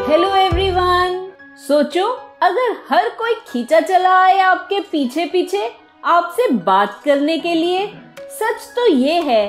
Hello everyone. सोचो अगर हर कोई खींचा चला आए आपके पीछे पीछे आपसे बात करने के लिए। सच तो ये है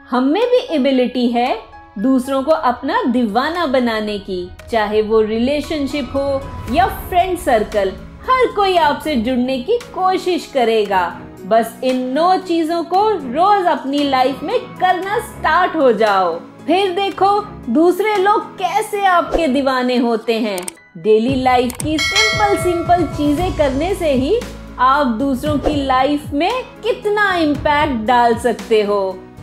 हम में भी एबिलिटी है दूसरों को अपना दीवाना बनाने की, चाहे वो रिलेशनशिप हो या फ्रेंड सर्कल। हर कोई आपसे जुड़ने की कोशिश करेगा। बस इन 9 चीजों को रोज अपनी लाइफ में करना स्टार्ट हो जाओ, फिर देखो दूसरे लोग कैसे आपके दीवाने होते हैं। डेली लाइफ की सिंपल चीजें करने से ही आप दूसरों की लाइफ में कितना इम्पैक्ट डाल सकते हो।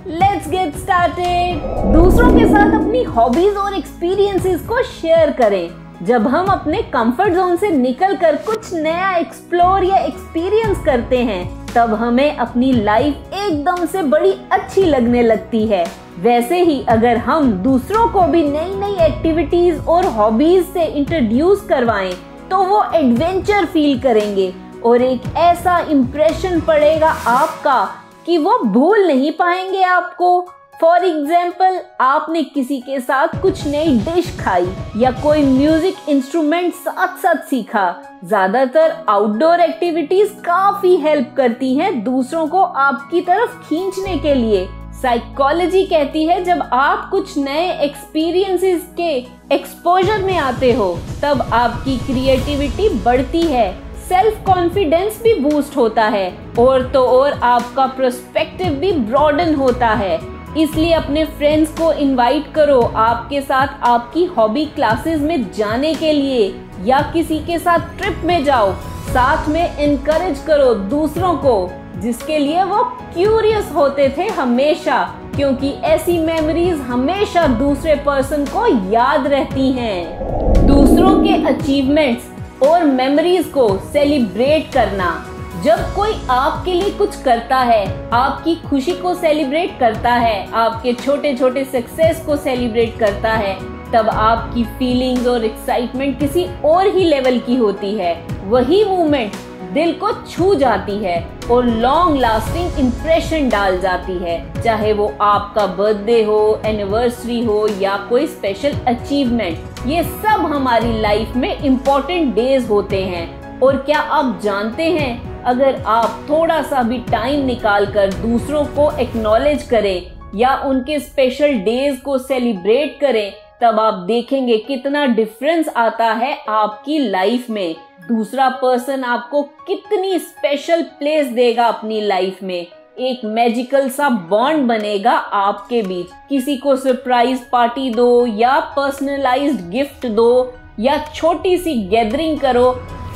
Let's get started. दूसरों के साथ अपनी हॉबीज और एक्सपीरियंसेस को शेयर करें। जब हम अपने कंफर्ट जोन से निकलकर कुछ नया एक्सप्लोर या एक्सपीरियंस करते हैं तब हमें अपनी लाइफ एकदम से बड़ी अच्छी लगने लगती है। वैसे ही अगर हम दूसरों को भी नई नई एक्टिविटीज और हॉबीज से इंट्रोड्यूस करवाएं तो वो एडवेंचर फील करेंगे और एक ऐसा इम्प्रेशन पड़ेगा आपका कि वो भूल नहीं पाएंगे आपको। फॉर एग्जाम्पल, आपने किसी के साथ कुछ नई डिश खाई या कोई म्यूजिक इंस्ट्रूमेंट साथ साथ सीखा। ज्यादातर आउटडोर एक्टिविटीज काफी हेल्प करती हैं दूसरों को आपकी तरफ खींचने के लिए। साइकोलॉजी कहती है जब आप कुछ नए एक्सपीरियंसेस के एक्सपोजर में आते हो तब आपकी क्रिएटिविटी बढ़ती है, सेल्फ कॉन्फिडेंस भी बूस्ट होता है और तो और आपका पर्सपेक्टिव भी ब्रॉडन होता है। इसलिए अपने फ्रेंड्स को इनवाइट करो आपके साथ आपकी हॉबी क्लासेस में जाने के लिए या किसी के साथ ट्रिप में जाओ। साथ में इनकरेज करो दूसरों को जिसके लिए वो क्यूरियस होते थे हमेशा, क्योंकि ऐसी मेमोरीज हमेशा दूसरे पर्सन को याद रहती हैं। दूसरों के अचीवमेंट्स और मेमोरीज को सेलिब्रेट करना। जब कोई आपके लिए कुछ करता है, आपकी खुशी को सेलिब्रेट करता है, आपके छोटे छोटे सक्सेस को सेलिब्रेट करता है, तब आपकी फीलिंग्स और एक्साइटमेंट किसी और ही लेवल की होती है। वही मूवमेंट दिल को छू जाती है और लॉन्ग लास्टिंग इम्प्रेशन डाल जाती है, चाहे वो आपका बर्थडे हो, एनिवर्सरी हो या कोई स्पेशल अचीवमेंट। ये सब हमारी लाइफ में इम्पोर्टेंट डेज होते हैं। और क्या आप जानते हैं, अगर आप थोड़ा सा भी टाइम निकाल कर दूसरों को एक्नॉलेज करें या उनके स्पेशल डेज को सेलिब्रेट करें तब आप देखेंगे कितना डिफरेंस आता है आपकी लाइफ में। दूसरा पर्सन आपको कितनी स्पेशल प्लेस देगा अपनी लाइफ में। एक मैजिकल सा बॉन्ड बनेगा आपके बीच। किसी को सरप्राइज पार्टी दो या पर्सनलाइज्ड गिफ्ट दो या छोटी सी गैदरिंग करो।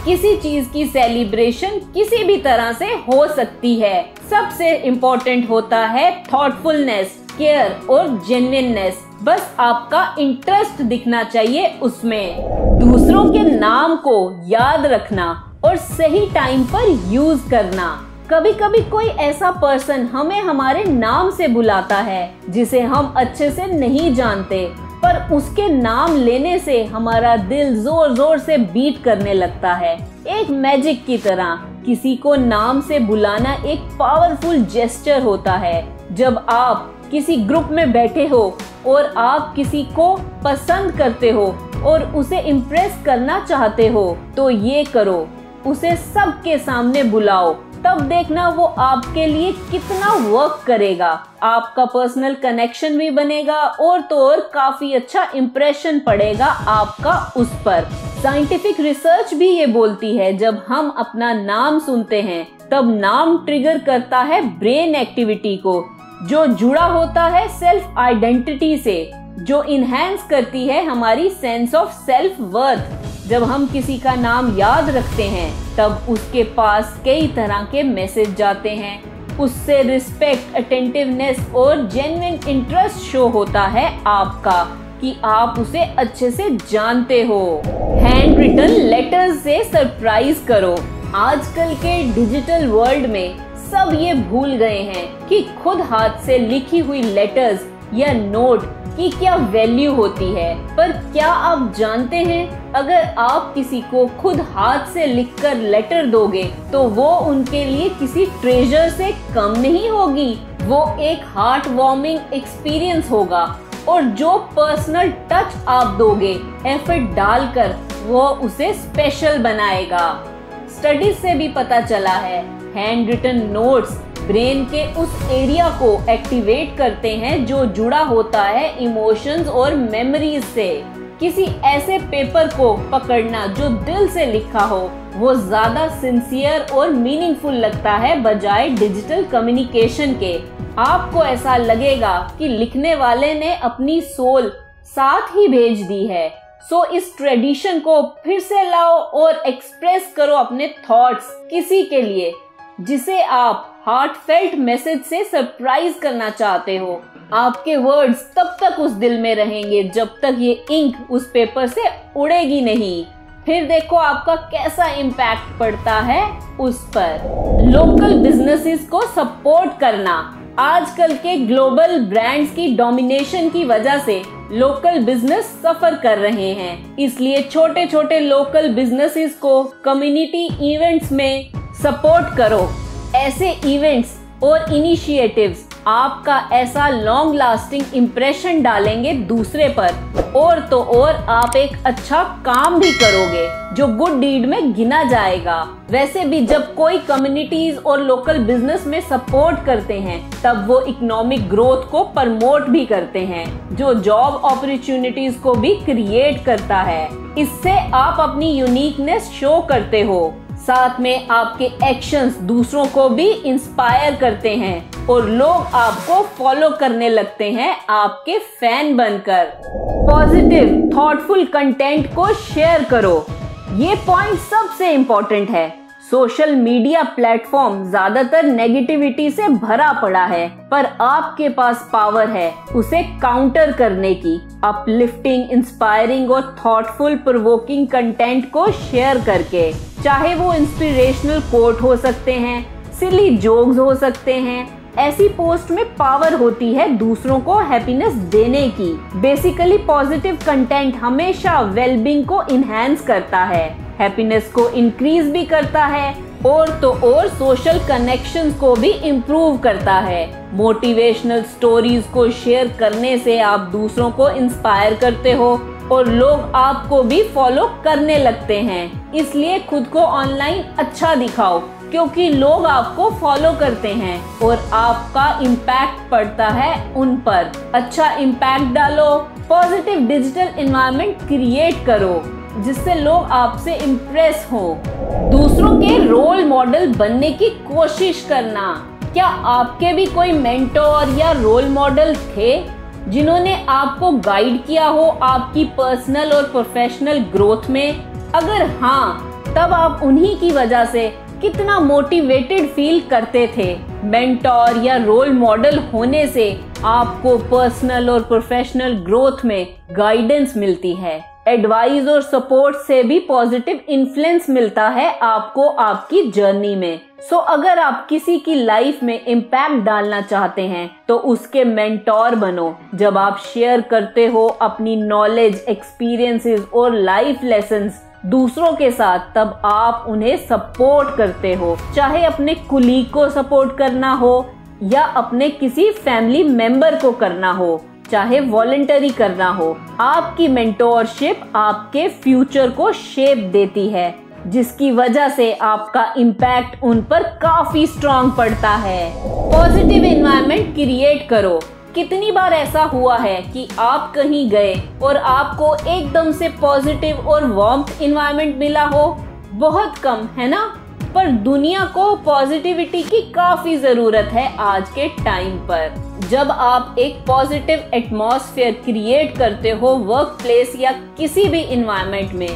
किसी चीज की सेलिब्रेशन किसी भी तरह से हो सकती है। सबसे इम्पोर्टेंट होता है थॉटफुलनेस, केयर और जेन्युइननेस। बस आपका इंटरेस्ट दिखना चाहिए उसमें। दूसरों के नाम को याद रखना और सही टाइम पर यूज करना। कभी कभी कोई ऐसा पर्सन हमें हमारे नाम से बुलाता है जिसे हम अच्छे से नहीं जानते, पर उसके नाम लेने से हमारा दिल जोर जोर से बीट करने लगता है। एक मैजिक की तरह किसी को नाम से बुलाना एक पावरफुल जेस्चर होता है। जब आप किसी ग्रुप में बैठे हो और आप किसी को पसंद करते हो और उसे इम्प्रेस करना चाहते हो तो ये करो, उसे सबके सामने बुलाओ। तब देखना वो आपके लिए कितना वर्क करेगा। आपका पर्सनल कनेक्शन भी बनेगा और तो और काफी अच्छा इम्प्रेशन पड़ेगा आपका उस पर। साइंटिफिक रिसर्च भी ये बोलती है जब हम अपना नाम सुनते हैं तब नाम ट्रिगर करता है ब्रेन एक्टिविटी को जो जुड़ा होता है सेल्फ आइडेंटिटी से, जो इनहेंस करती है हमारी सेंस ऑफ सेल्फ वर्थ। जब हम किसी का नाम याद रखते हैं तब उसके पास कई तरह के मैसेज जाते हैं। उससे रिस्पेक्ट, अटेंटिवनेस और जेन्युइन इंटरेस्ट शो होता है आपका कि आप उसे अच्छे से जानते हो। हैंड रिटन लेटर्स से सरप्राइज करो। आजकल के डिजिटल वर्ल्ड में सब ये भूल गए हैं कि खुद हाथ से लिखी हुई लेटर्स या नोट की क्या वैल्यू होती है। पर क्या आप जानते हैं, अगर आप किसी को खुद हाथ से लिखकर लेटर दोगे तो वो उनके लिए किसी ट्रेजर से कम नहीं होगी। वो एक हार्ट वार्मिंग एक्सपीरियंस होगा। और जो पर्सनल टच आप दोगे एफर्ट डालकर, वो उसे स्पेशल बनाएगा। स्टडीज से भी पता चला है, हैंड रिटन नोट्स ब्रेन के उस एरिया को एक्टिवेट करते हैं जो जुड़ा होता है इमोशंस और मेमोरीज से। किसी ऐसे पेपर को पकड़ना जो दिल से लिखा हो, वो ज्यादा सिंसियर और मीनिंगफुल लगता है बजाय डिजिटल कम्युनिकेशन के। आपको ऐसा लगेगा कि लिखने वाले ने अपनी सोल साथ ही भेज दी है। सो इस ट्रेडिशन को फिर से लाओ और एक्सप्रेस करो अपने थॉट्स किसी के लिए जिसे आप हार्टफेल्ट मैसेज से सरप्राइज करना चाहते हो। आपके वर्ड्स तब तक उस दिल में रहेंगे जब तक ये इंक उस पेपर से उड़ेगी नहीं। फिर देखो आपका कैसा इम्पैक्ट पड़ता है उस पर। लोकल बिजनेसेस को सपोर्ट करना। आजकल के ग्लोबल ब्रांड्स की डोमिनेशन की वजह से लोकल बिजनेस सफर कर रहे हैं, इसलिए छोटे छोटे लोकल बिजनेसेस को कम्युनिटी इवेंट्स में सपोर्ट करो। ऐसे इवेंट्स और इनिशिएटिव्स आपका ऐसा लॉन्ग लास्टिंग इम्प्रेशन डालेंगे दूसरे पर, और तो और आप एक अच्छा काम भी करोगे जो गुड डीड में गिना जाएगा। वैसे भी जब कोई कम्युनिटीज और लोकल बिजनेस में सपोर्ट करते हैं तब वो इकोनॉमिक ग्रोथ को प्रमोट भी करते हैं, जो जॉब अपॉर्चुनिटीज को भी क्रिएट करता है। इससे आप अपनी यूनिकनेस शो करते हो, साथ में आपके एक्शंस दूसरों को भी इंस्पायर करते हैं और लोग आपको फॉलो करने लगते हैं आपके फैन बनकर। पॉजिटिव थॉटफुल कंटेंट को शेयर करो, ये पॉइंट सबसे इम्पोर्टेंट है। सोशल मीडिया प्लेटफॉर्म ज्यादातर नेगेटिविटी से भरा पड़ा है, पर आपके पास पावर है उसे काउंटर करने की। अपलिफ्टिंग, इंस्पायरिंग और थॉटफुल प्रोवोकिंग कंटेंट को शेयर करके, चाहे वो इंस्पिरेशनल कोट हो सकते हैं, सिली जोक्स हो सकते हैं, ऐसी पोस्ट में पावर होती है दूसरों को हैप्पीनेस देने की। बेसिकली पॉजिटिव कंटेंट हमेशा वेलबींग को इनहैंस करता है, हैप्पीनेस को इंक्रीज भी करता है और तो और सोशल कनेक्शंस को भी इम्प्रूव करता है। मोटिवेशनल स्टोरीज को शेयर करने से आप दूसरों को इंस्पायर करते हो और लोग आपको भी फॉलो करने लगते हैं। इसलिए खुद को ऑनलाइन अच्छा दिखाओ, क्योंकि लोग आपको फॉलो करते हैं और आपका इम्पैक्ट पड़ता है उन पर। अच्छा इम्पैक्ट डालो, पॉजिटिव डिजिटल एनवायरनमेंट क्रिएट करो जिससे लोग आपसे इम्प्रेस हो। दूसरों के रोल मॉडल बनने की कोशिश करना। क्या आपके भी कोई मेंटोर या रोल मॉडल थे जिन्होंने आपको गाइड किया हो आपकी पर्सनल और प्रोफेशनल ग्रोथ में? अगर हाँ, तब आप उन्हीं की वजह से कितना मोटिवेटेड फील करते थे। मेंटोर या रोल मॉडल होने से आपको पर्सनल और प्रोफेशनल ग्रोथ में गाइडेंस मिलती है। एडवाइस और सपोर्ट से भी पॉजिटिव इन्फ्लुएंस मिलता है आपको आपकी जर्नी में। सो अगर आप किसी की लाइफ में इम्पैक्ट डालना चाहते हैं तो उसके मेंटोर बनो। जब आप शेयर करते हो अपनी नॉलेज, एक्सपीरियंसेस और लाइफ लेसन्स दूसरों के साथ, तब आप उन्हें सपोर्ट करते हो। चाहे अपने कुलीग को सपोर्ट करना हो या अपने किसी फैमिली मेंबर को करना हो, चाहे वॉलंटरी करना हो, आपकी मेंटोरशिप आपके फ्यूचर को शेप देती है, जिसकी वजह से आपका इम्पैक्ट उन पर काफी स्ट्रॉन्ग पड़ता है। पॉजिटिव एनवायरनमेंट क्रिएट करो। कितनी बार ऐसा हुआ है कि आप कहीं गए और आपको एकदम से पॉजिटिव और वार्मथ एनवायरनमेंट मिला हो? बहुत कम, है ना? पर दुनिया को पॉजिटिविटी की काफी जरूरत है आज के टाइम पर। जब आप एक पॉजिटिव एटमॉस्फेयर क्रिएट करते हो वर्क प्लेस या किसी भी एनवायरनमेंट में,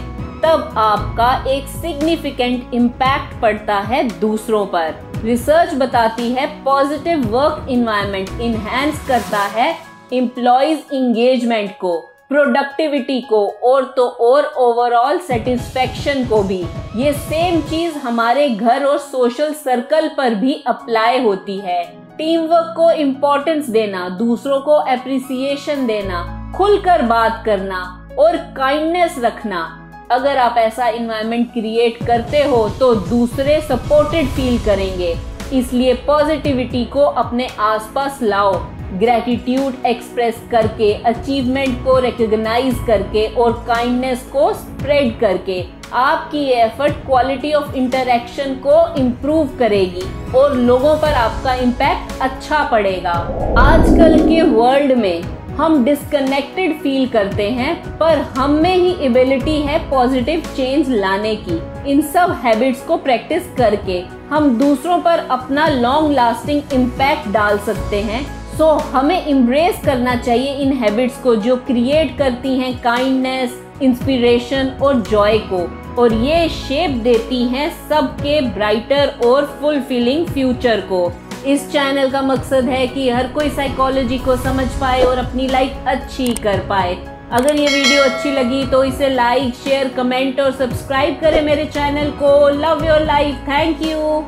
तब आपका एक सिग्निफिकेंट इम्पैक्ट पड़ता है दूसरों पर। रिसर्च बताती है पॉजिटिव वर्क एनवायरनमेंट इनहैंस करता है एम्प्लॉइज एंगेजमेंट को, प्रोडक्टिविटी को और तो और ओवरऑल सेटिस्फेक्शन को भी। ये सेम चीज हमारे घर और सोशल सर्कल पर भी अप्लाई होती है। टीम वर्क को इम्पोर्टेंस देना, दूसरों को एप्रिसिएशन देना, खुलकर बात करना और काइंडनेस रखना। अगर आप ऐसा इन्वायरमेंट क्रिएट करते हो तो दूसरे सपोर्टेड फील करेंगे। इसलिए पॉजिटिविटी को अपने आसपास लाओ, ग्रैटिट्यूड एक्सप्रेस करके, अचीवमेंट को रिकॉग्नाइज करके और काइंडनेस को स्प्रेड करके आपकी ये एफर्ट क्वालिटी ऑफ इंटरेक्शन को इम्प्रूव करेगी और लोगों पर आपका इम्पैक्ट अच्छा पड़ेगा। आजकल के वर्ल्ड में हम डिस्कनेक्टेड फील करते हैं, पर हम में ही एबिलिटी है पॉजिटिव चेंज लाने की। इन सब हैबिट्स को प्रैक्टिस करके हम दूसरों पर अपना लॉन्ग लास्टिंग इम्पैक्ट डाल सकते हैं। सो हमें इम्ब्रेस करना चाहिए इन हैबिट्स को जो क्रिएट करती हैं काइंडनेस, इंस्पिरेशन और जॉय को, और ये शेप देती हैं सबके ब्राइटर और फुलफिलिंग फ्यूचर को। इस चैनल का मकसद है कि हर कोई साइकोलॉजी को समझ पाए और अपनी लाइफ अच्छी कर पाए। अगर ये वीडियो अच्छी लगी तो इसे लाइक, शेयर, कमेंट और सब्सक्राइब करें मेरे चैनल को। Love your life. Thank you.